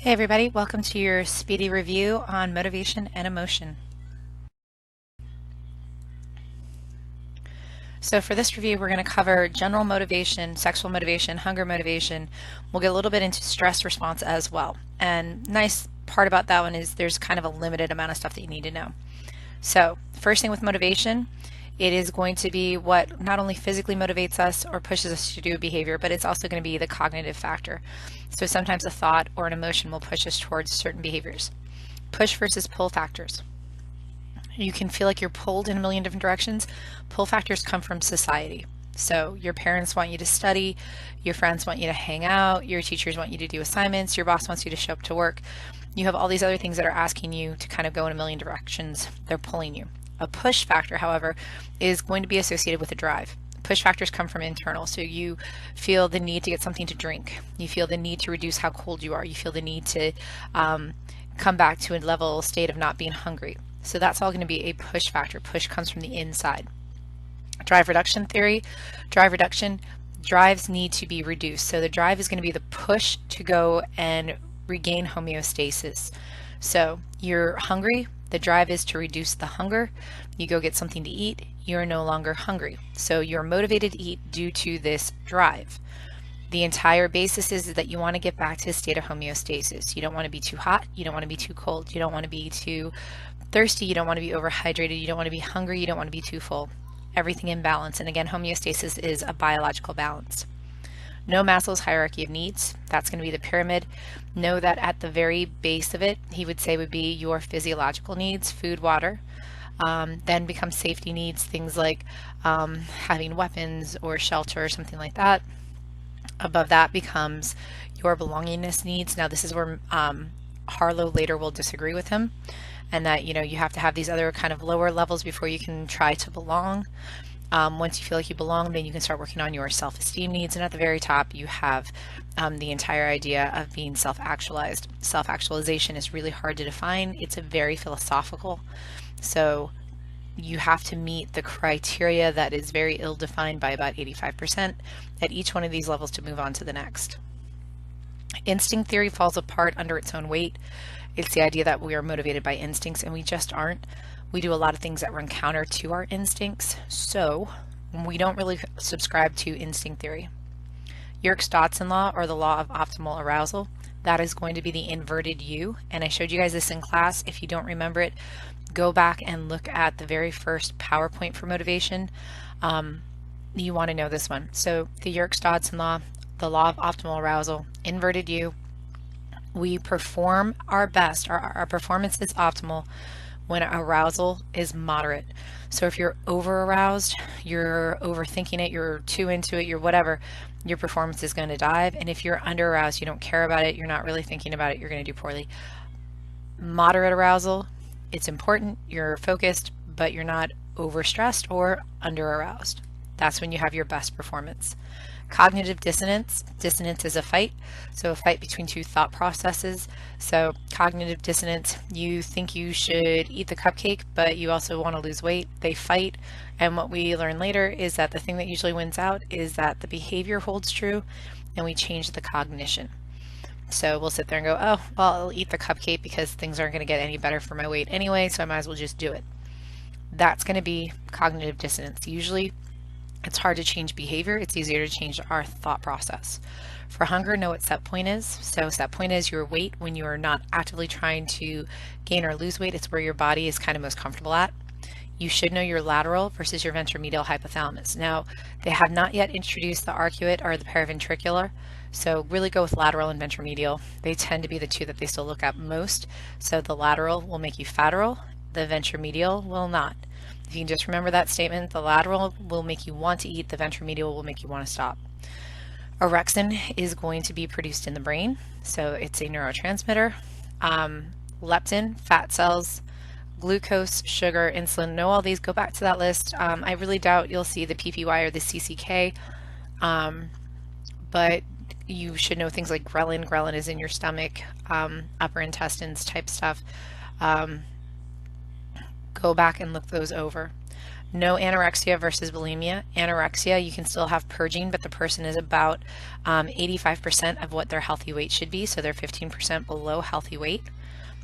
Hey everybody, welcome to your speedy review on motivation and emotion. So for this review, we're going to cover general motivation, sexual motivation, hunger motivation. We'll get a little bit into stress response as well. And nice part about that one is there's kind of a limited amount of stuff that you need to know. So first thing with motivation, it is going to be what not only physically motivates us or pushes us to do a behavior, but it's also going to be the cognitive factor. So sometimes a thought or an emotion will push us towards certain behaviors. Push versus pull factors. You can feel like you're pulled in a million different directions. Pull factors come from society. So your parents want you to study, your friends want you to hang out, your teachers want you to do assignments, your boss wants you to show up to work. You have all these other things that are asking you to kind of go in a million directions. They're pulling you. A push factor, however, is going to be associated with a drive. Push factors come from internal. So you feel the need to get something to drink. You feel the need to reduce how cold you are. You feel the need to come back to a level state of not being hungry. So that's all going to be a push factor. Push comes from the inside. Drive reduction theory. Drives need to be reduced. So the drive is going to be the push to go and regain homeostasis. So you're hungry. The drive is to reduce the hunger. You go get something to eat. You're no longer hungry. So you're motivated to eat due to this drive. The entire basis is that you want to get back to a state of homeostasis. You don't want to be too hot. You don't want to be too cold. You don't want to be too thirsty. You don't want to be overhydrated. You don't want to be hungry. You don't want to be too full. Everything in balance. And again, homeostasis is a biological balance. Know Maslow's hierarchy of needs. That's going to be the pyramid. Know that at the very base of it, he would say would be your physiological needs, food, water. Then become safety needs, things like having weapons or shelter or something like that. Above that becomes your belongingness needs. Now this is where Harlow later will disagree with him, and that you have to have these other kind of lower levels before you can try to belong. Once you feel like you belong, then you can start working on your self-esteem needs, and at the very top you have the entire idea of being self-actualized. Self-actualization is really hard to define. It's a very philosophical, so you have to meet the criteria that is very ill-defined by about 85% at each one of these levels to move on to the next. Instinct theory falls apart under its own weight. It's the idea that we are motivated by instincts, and we just aren't. We do a lot of things that run counter to our instincts, so we don't really subscribe to instinct theory. Yerkes-Dodson law, or the law of optimal arousal, that is going to be the inverted U, and I showed you guys this in class. If you don't remember it, go back and look at the very first PowerPoint for motivation. You want to know this one. So the Yerkes-Dodson law, the law of optimal arousal, inverted U. We perform our best, our performance is optimal when arousal is moderate. So if you're over aroused, you're overthinking it, you're too into it, you're whatever, your performance is going to dive. And if you're under aroused, you don't care about it, you're not really thinking about it, you're going to do poorly. Moderate arousal, it's important, you're focused, but you're not overstressed or under aroused. That's when you have your best performance. Cognitive dissonance. Dissonance is a fight, so a fight between two thought processes. So cognitive dissonance, you think you should eat the cupcake, but you also want to lose weight. They fight, and what we learn later is that the thing that usually wins out is that the behavior holds true, and we change the cognition. So we'll sit there and go, oh, well, I'll eat the cupcake because things aren't going to get any better for my weight anyway, so I might as well just do it. That's going to be cognitive dissonance. Usually, it's hard to change behavior. It's easier to change our thought process. For hunger, know what set point is. So set point is your weight when you are not actively trying to gain or lose weight. It's where your body is kind of most comfortable at. You should know your lateral versus your ventromedial hypothalamus. Now, they have not yet introduced the arcuate or the paraventricular, so really go with lateral and ventromedial. They tend to be the two that they still look at most. So the lateral will make you fateral, the ventromedial will not. If you can just remember that statement, the lateral will make you want to eat, the ventromedial will make you want to stop. Orexin is going to be produced in the brain, so it's a neurotransmitter. Leptin, fat cells, glucose, sugar, insulin, know all these, go back to that list. I really doubt you'll see the PPY or the CCK, but you should know things like ghrelin. Ghrelin is in your stomach, upper intestines type stuff. Go back and look those over. No anorexia versus bulimia. Anorexia, you can still have purging, but the person is about 85% of what their healthy weight should be, so they're 15% below healthy weight.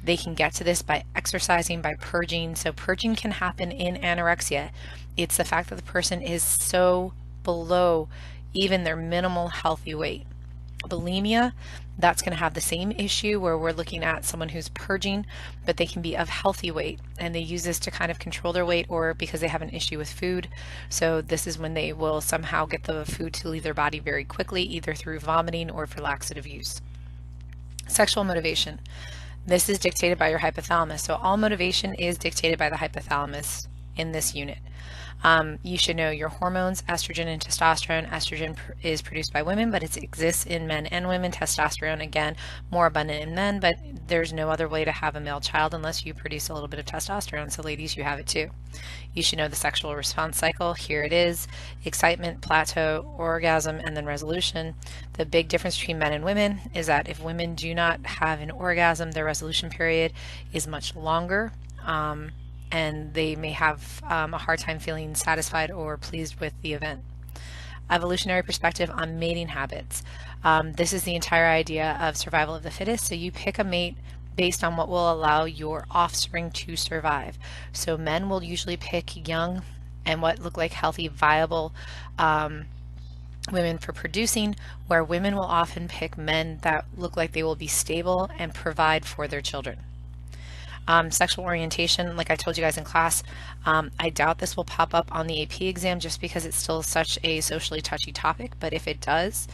They can get to this by exercising, by purging. So purging can happen in anorexia. It's the fact that the person is so below even their minimal healthy weight. Bulimia, that's going to have the same issue where we're looking at someone who's purging, but they can be of healthy weight, and they use this to kind of control their weight or because they have an issue with food. So this is when they will somehow get the food to leave their body very quickly, either through vomiting or for laxative use. Sexual motivation. This is dictated by your hypothalamus. So all motivation is dictated by the hypothalamus in this unit. You should know your hormones, estrogen and testosterone. Estrogen is produced by women, but it exists in men and women. Testosterone, again, more abundant in men, but there's no other way to have a male child unless you produce a little bit of testosterone. So ladies, you have it too. You should know the sexual response cycle. Here it is: excitement, plateau, orgasm, and then resolution. The big difference between men and women is that if women do not have an orgasm, their resolution period is much longer. And they may have a hard time feeling satisfied or pleased with the event. Evolutionary perspective on mating habits. This is the entire idea of survival of the fittest. So you pick a mate based on what will allow your offspring to survive. So men will usually pick young and what look like healthy, viable women for producing, where women will often pick men that look like they will be stable and provide for their children. Sexual orientation, like I told you guys in class, I doubt this will pop up on the AP exam just because it's still such a socially touchy topic, but if it does,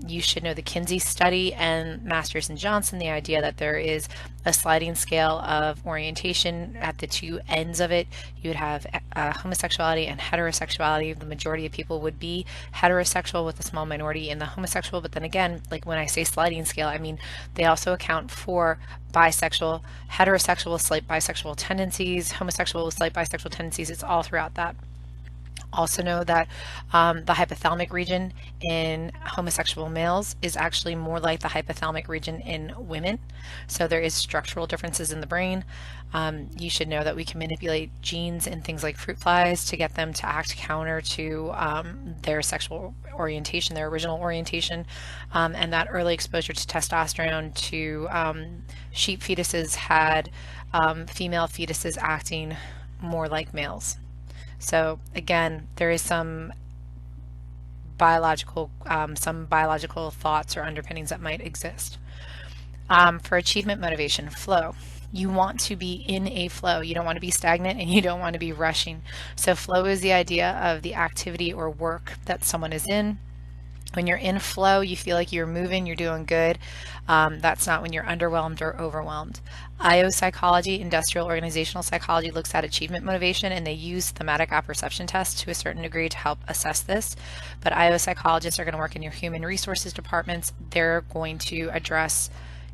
you should know the Kinsey study and Masters and Johnson, the idea that there is a sliding scale of orientation at the two ends of it. You would have homosexuality and heterosexuality. The majority of people would be heterosexual with a small minority in the homosexual, but then again, like when I say sliding scale, I mean they also account for bisexual, heterosexual with slight bisexual tendencies, homosexual with slight bisexual tendencies. It's all throughout that. Also know that the hypothalamic region in homosexual males is actually more like the hypothalamic region in women. So there is structural differences in the brain. You should know that we can manipulate genes in things like fruit flies to get them to act counter to their sexual orientation, their original orientation, and that early exposure to testosterone to sheep fetuses had female fetuses acting more like males. So again, there is some biological thoughts or underpinnings that might exist. For achievement motivation, flow. You want to be in a flow. You don't want to be stagnant and you don't want to be rushing. So flow is the idea of the activity or work that someone is in. When you're in flow, you feel like you're moving, you're doing good. That's not when you're underwhelmed or overwhelmed. IO psychology, industrial organizational psychology, looks at achievement motivation, and they use thematic apperception tests to a certain degree to help assess this. But IO psychologists are going to work in your human resources departments. They're going to address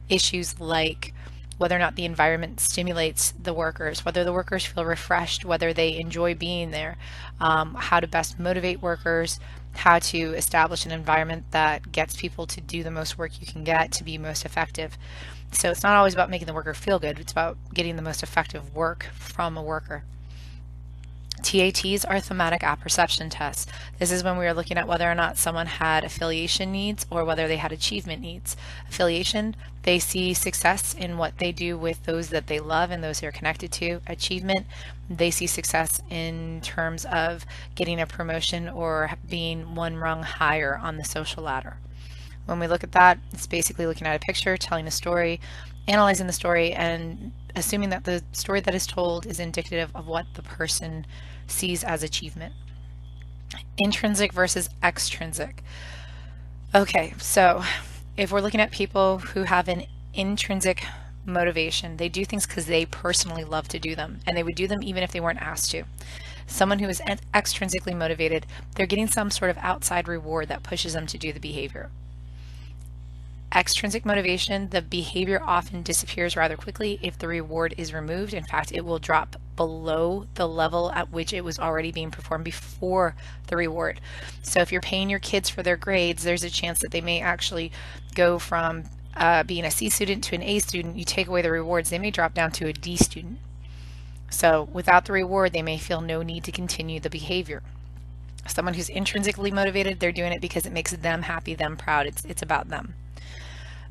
issues like whether or not the environment stimulates the workers, whether the workers feel refreshed, whether they enjoy being there, how to best motivate workers, how to establish an environment that gets people to do the most work you can get to be most effective. So it's not always about making the worker feel good, it's about getting the most effective work from a worker. TATs are thematic apperception tests. This is when we are looking at whether or not someone had affiliation needs or whether they had achievement needs. Affiliation, they see success in what they do with those that they love and those they're connected to. Achievement, they see success in terms of getting a promotion or being one rung higher on the social ladder. When we look at that, it's basically looking at a picture, telling a story, analyzing the story, and assuming that the story that is told is indicative of what the person sees as achievement. Intrinsic versus extrinsic. Okay, so if we're looking at people who have an intrinsic motivation, they do things because they personally love to do them, and they would do them even if they weren't asked to. Someone who is extrinsically motivated, they're getting some sort of outside reward that pushes them to do the behavior. Extrinsic motivation, the behavior often disappears rather quickly if the reward is removed. In fact, it will drop below the level at which it was already being performed before the reward. So if you're paying your kids for their grades, there's a chance that they may actually go from being a C student to an A student. You take away the rewards, they may drop down to a D student. So without the reward, they may feel no need to continue the behavior. Someone who's intrinsically motivated, they're doing it because it makes them happy, them proud. It's about them.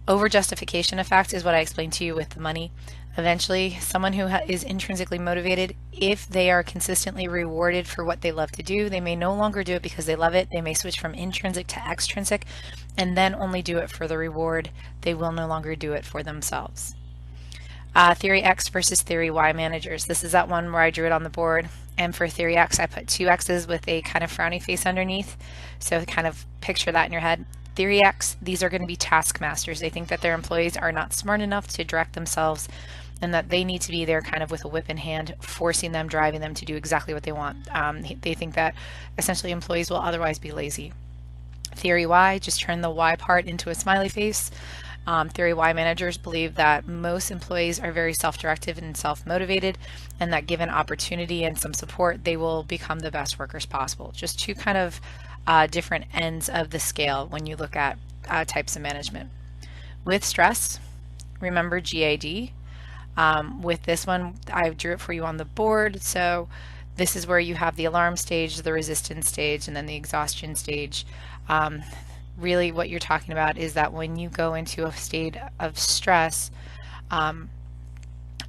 Over justification effect is what I explained to you with the money. Eventually, someone who is intrinsically motivated, if they are consistently rewarded for what they love to do, they may no longer do it because they love it. They may switch from intrinsic to extrinsic and then only do it for the reward. They will no longer do it for themselves. Theory X versus Theory Y managers. This is that one where I drew it on the board. And for Theory X, I put two X's with a kind of frowny face underneath. So kind of picture that in your head. Theory X, these are going to be taskmasters. They think that their employees are not smart enough to direct themselves and that they need to be there kind of with a whip in hand, forcing them, driving them to do exactly what they want. They think that essentially employees will otherwise be lazy. Theory Y, just turn the Y part into a smiley face. Theory Y managers believe that most employees are very self-directed and self-motivated, and that given opportunity and some support, they will become the best workers possible. Just two kind of different ends of the scale when you look at types of management. With stress, remember GAD. With this one, I drew it for you on the board. So this is where you have the alarm stage, the resistance stage, and then the exhaustion stage. Really what you're talking about is that when you go into a state of stress,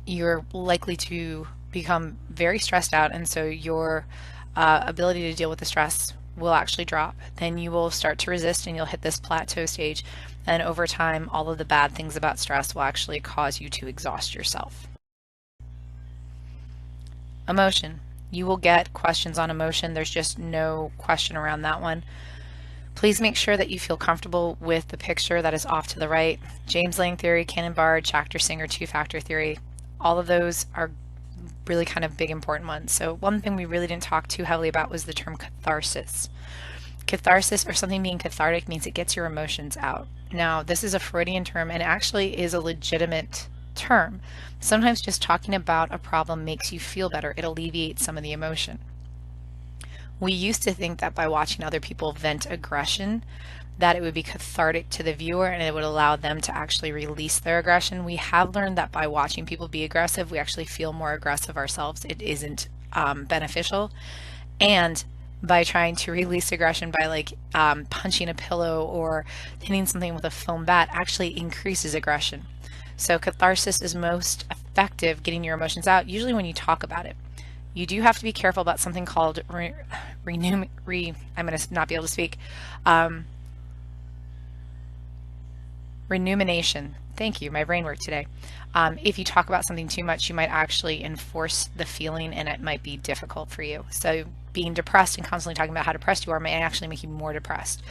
you're likely to become very stressed out, and so your ability to deal with the stress will actually drop. Then you will start to resist and you'll hit this plateau stage, and over time all of the bad things about stress will actually cause you to exhaust yourself. Emotion. You will get questions on emotion. There's just no question around that one. Please make sure that you feel comfortable with the picture that is off to the right. James Lange theory, Cannon-Bard, Schachter-Singer two-factor theory, all of those are really kind of big important ones. So one thing we really didn't talk too heavily about was the term catharsis. Catharsis, or something being cathartic, means it gets your emotions out. Now, this is a Freudian term and actually is a legitimate term. Sometimes just talking about a problem makes you feel better. It alleviates some of the emotion. We used to think that by watching other people vent aggression, that it would be cathartic to the viewer and it would allow them to actually release their aggression. We have learned that by watching people be aggressive, we actually feel more aggressive ourselves. It isn't beneficial. And by trying to release aggression by like punching a pillow or hitting something with a foam bat actually increases aggression. So catharsis is most effective getting your emotions out, usually when you talk about it. You do have to be careful about something called I'm going to not be able to speak. Rumination. Thank you. My brain worked today. If you talk about something too much, you might actually enforce the feeling and it might be difficult for you. So being depressed and constantly talking about how depressed you are may actually make you more depressed.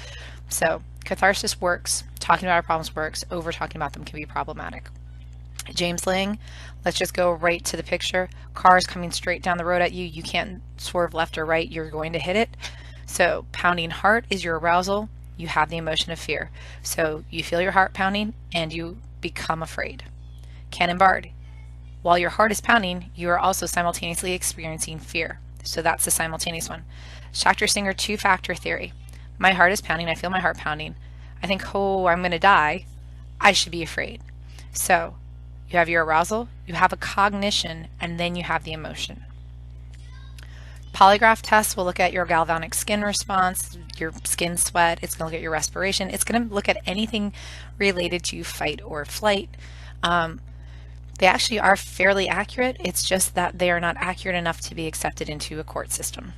So catharsis works. Talking about our problems works. Over talking about them can be problematic. James Lange, let's just go right to the picture. Cars coming straight down the road at you. You can't swerve left or right. You're going to hit it. So pounding heart is your arousal. You have the emotion of fear. So you feel your heart pounding and you become afraid. Cannon-Bard, while your heart is pounding, you are also simultaneously experiencing fear. So that's the simultaneous one. Schachter-Singer two-factor theory. My heart is pounding. I feel my heart pounding. I think, oh, I'm going to die. I should be afraid. So you have your arousal, you have a cognition, and then you have the emotion. Polygraph tests will look at your galvanic skin response, your skin sweat, it's going to look at your respiration, it's going to look at anything related to fight or flight. They actually are fairly accurate, it's just that they are not accurate enough to be accepted into a court system.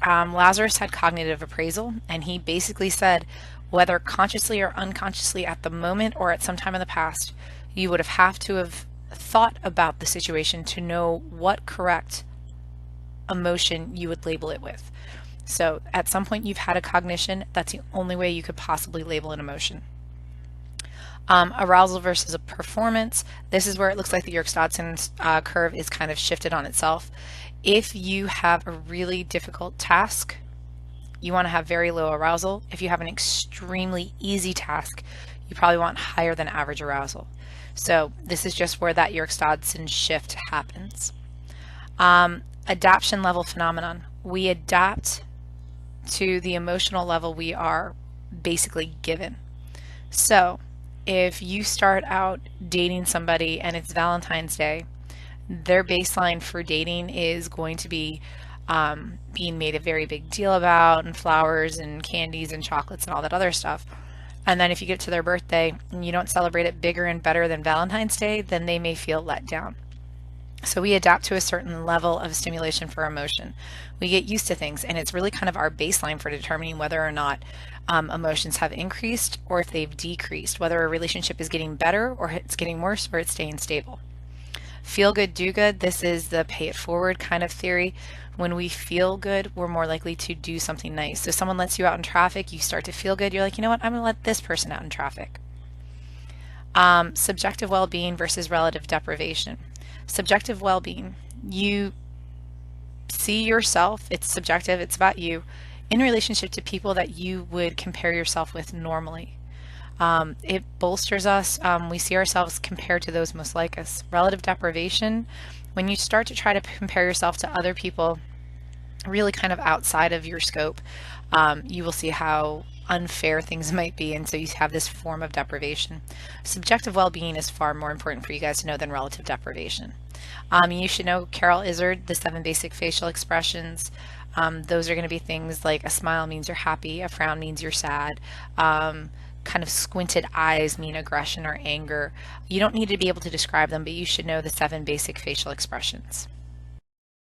Lazarus had cognitive appraisal, and he basically said, whether consciously or unconsciously at the moment or at some time in the past, you would have to have thought about the situation to know what correct emotion you would label it with. So at some point you've had a cognition, that's the only way you could possibly label an emotion. Arousal versus a performance. This is where it looks like the Yerkes-Dodson curve is kind of shifted on itself. If you have a really difficult task, you want to have very low arousal. If you have an extremely easy task, you probably want higher than average arousal. So this is just where that Yerkes-Dodson shift happens. Adaptation level phenomenon. We adapt to the emotional level we are basically given. So if you start out dating somebody and it's Valentine's Day, their baseline for dating is going to be being made a very big deal about, and flowers and candies and chocolates and all that other stuff. And then if you get to their birthday and you don't celebrate it bigger and better than Valentine's Day, then they may feel let down. So we adapt to a certain level of stimulation for emotion. We get used to things, and it's really kind of our baseline for determining whether or not emotions have increased or if they've decreased, whether a relationship is getting better or it's getting worse or it's staying stable. Feel good, do good. This is the pay it forward kind of theory. When we feel good, we're more likely to do something nice. So someone lets you out in traffic, you start to feel good. You're like, you know what? I'm going to let this person out in traffic. Subjective well-being versus relative deprivation. Subjective well-being. You see yourself, it's subjective, it's about you, in relationship to people that you would compare yourself with normally. It bolsters us. We see ourselves compared to those most like us. Relative deprivation, when you start to try to compare yourself to other people really kind of outside of your scope, you will see how unfair things might be, and so you have this form of deprivation. Subjective well-being is far more important for you guys to know than relative deprivation. You should know Carol Izard, the 7 basic facial expressions. Those are going to be things like a smile means you're happy, a frown means you're sad, kind of squinted eyes mean aggression or anger. You don't need to be able to describe them, but you should know the 7 basic facial expressions.